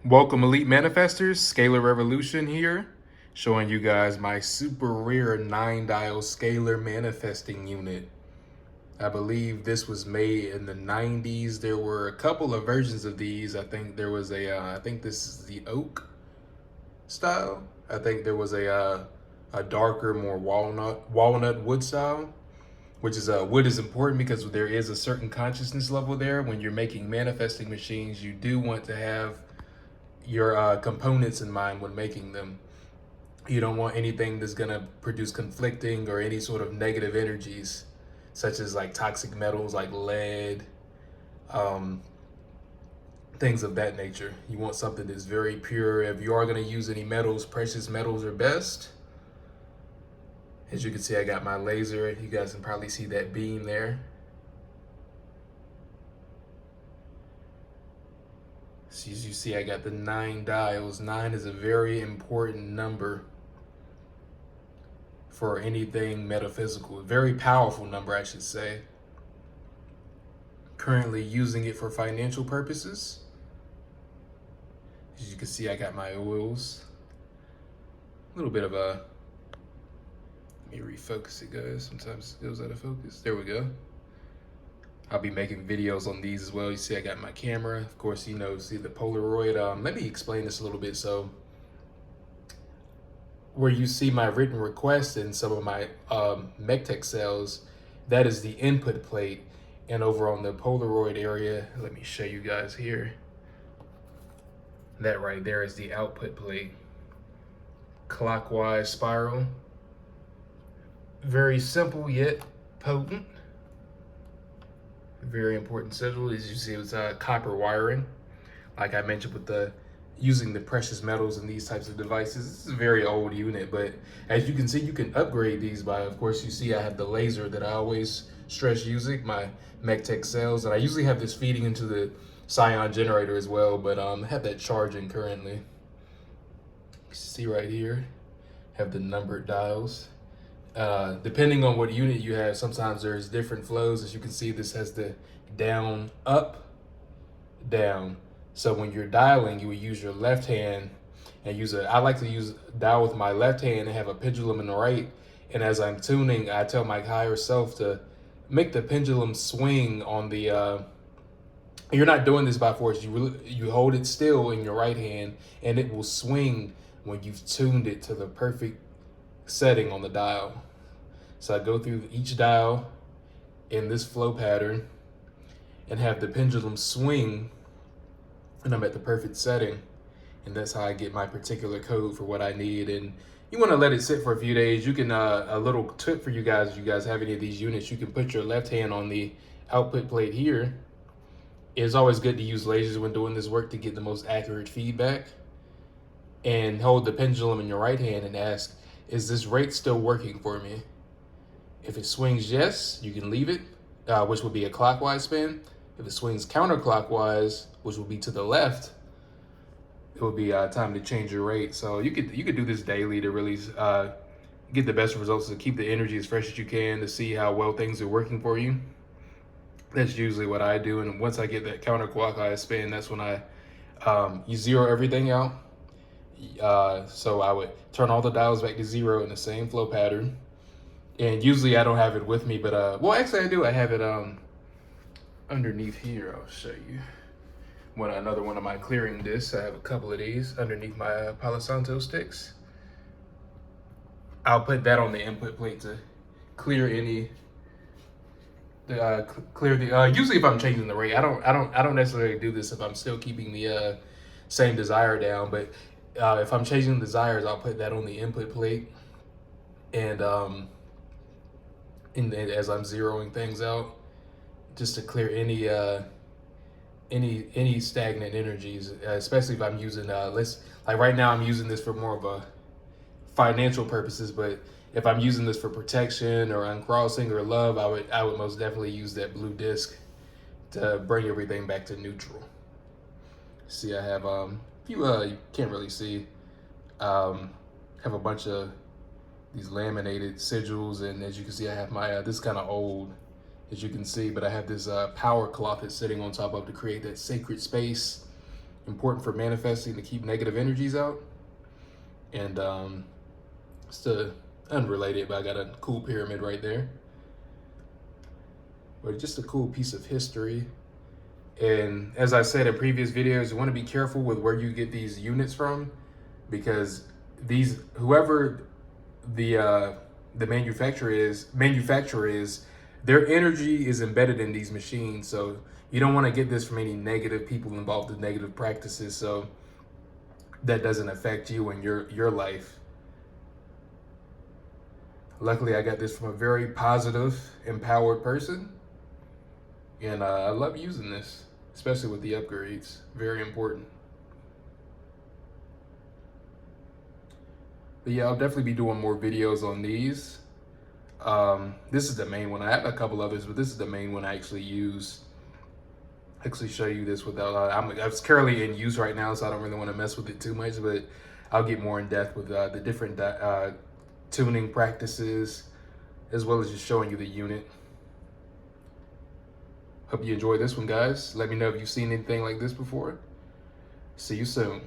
Welcome Elite Manifestors, Scalar Revolution here, showing you guys my super rare 9-dial scalar manifesting unit. I believe this was made in the 90s. There were a couple of versions of these. I think there was I think this is the oak style. I think there was a darker, more walnut wood style, which is wood is important because there is a certain consciousness level there. When you're making manifesting machines, you do want to have your components in mind when making them. You don't want anything that's going to produce conflicting or any sort of negative energies, such as like toxic metals like lead, um, things of that nature. You want something that's very pure. If you are going to use any metals, precious metals are best. As you can see, I got my laser. You guys can probably see that beam there. So as you see, I got the 9 dials. 9 is a very important number for anything metaphysical. A very powerful number, I should say. Currently using it for financial purposes. As you can see, I got my oils. A little bit of a, let me refocus it, guys. Sometimes it goes out of focus. There we go. I'll be making videos on these as well. You see I got my camera. Of course, see the Polaroid. Let me explain this a little bit. So where you see my written request in some of my MechTech cells, that is the input plate. And over on the Polaroid area, let me show you guys here. That right there is the output plate. Clockwise spiral. Very simple yet potent. Very important sigil. As you see, it's copper wiring. Like I mentioned with using the precious metals in these types of devices. This is a very old unit, but as you can see, you can upgrade these by, of course, you see I have the laser that I always stress using, my MechTech cells, and I usually have this feeding into the Scion generator as well, but I have that charging currently. You see right here, have the numbered dials. Depending on what unit you have, sometimes there's different flows. As you can see, this has the down, up, down. So when you're dialing, you would use your left hand and I like to dial with my left hand and have a pendulum in the right. And as I'm tuning, I tell my higher self to make the pendulum swing on the, you're not doing this by force. You hold it still in your right hand and it will swing when you've tuned it to the perfect setting on the dial. So I go through each dial in this flow pattern and have the pendulum swing, and I'm at the perfect setting. And that's how I get my particular code for what I need. And you want to let it sit for a few days. You can, a little tip for you guys, if you guys have any of these units, you can put your left hand on the output plate here. It's always good to use lasers when doing this work to get the most accurate feedback. And hold the pendulum in your right hand and ask, is this rate still working for me? If it swings yes, you can leave it, which would be a clockwise spin. If it swings counterclockwise, which will be to the left, it will be time to change your rate. So you could do this daily to really get the best results, to keep the energy as fresh as you can, to see how well things are working for you. That's usually what I do. And once I get that counterclockwise spin, that's when you zero everything out. So I would turn all the dials back to zero in the same flow pattern. And usually I don't have it with me, but well, actually I do. I have it underneath here. I'll show you. Another one of my clearing discs. I have a couple of these underneath my Palo Santo sticks. I'll put that on the input plate to clear any. Usually if I'm changing the rate, I don't necessarily do this if I'm still keeping the same desire down. But if I'm changing desires, I'll put that on the input plate, and as I'm zeroing things out, just to clear any stagnant energies, especially if I'm using like right now I'm using this for more of a financial purposes, but if I'm using this for protection or uncrossing or love, I would most definitely use that blue disc to bring everything back to neutral. See, I have you can't really see, have a bunch of these laminated sigils, and as you can see, I have my this is kind of old, as you can see, but I have this power cloth that's sitting on top of to create that sacred space important for manifesting to keep negative energies out. And it's unrelated, but I got a cool pyramid right there. But just a cool piece of history. And as I said in previous videos, you want to be careful with where you get these units from, because whoever the manufacturer is, their energy is embedded in these machines. So you don't want to get this from any negative people involved in negative practices, so that doesn't affect you and your life. Luckily, I got this from a very positive, empowered person, and I love using this, especially with the upgrades. Very important. But yeah, I'll definitely be doing more videos on these. This is the main one. I have a couple others, but this is the main one I actually use. Actually show you this without, it's currently in use right now, so I don't really want to mess with it too much, but I'll get more in depth with the different tuning practices, as well as just showing you the unit. Hope you enjoy this one, guys. Let me know if you've seen anything like this before. See you soon.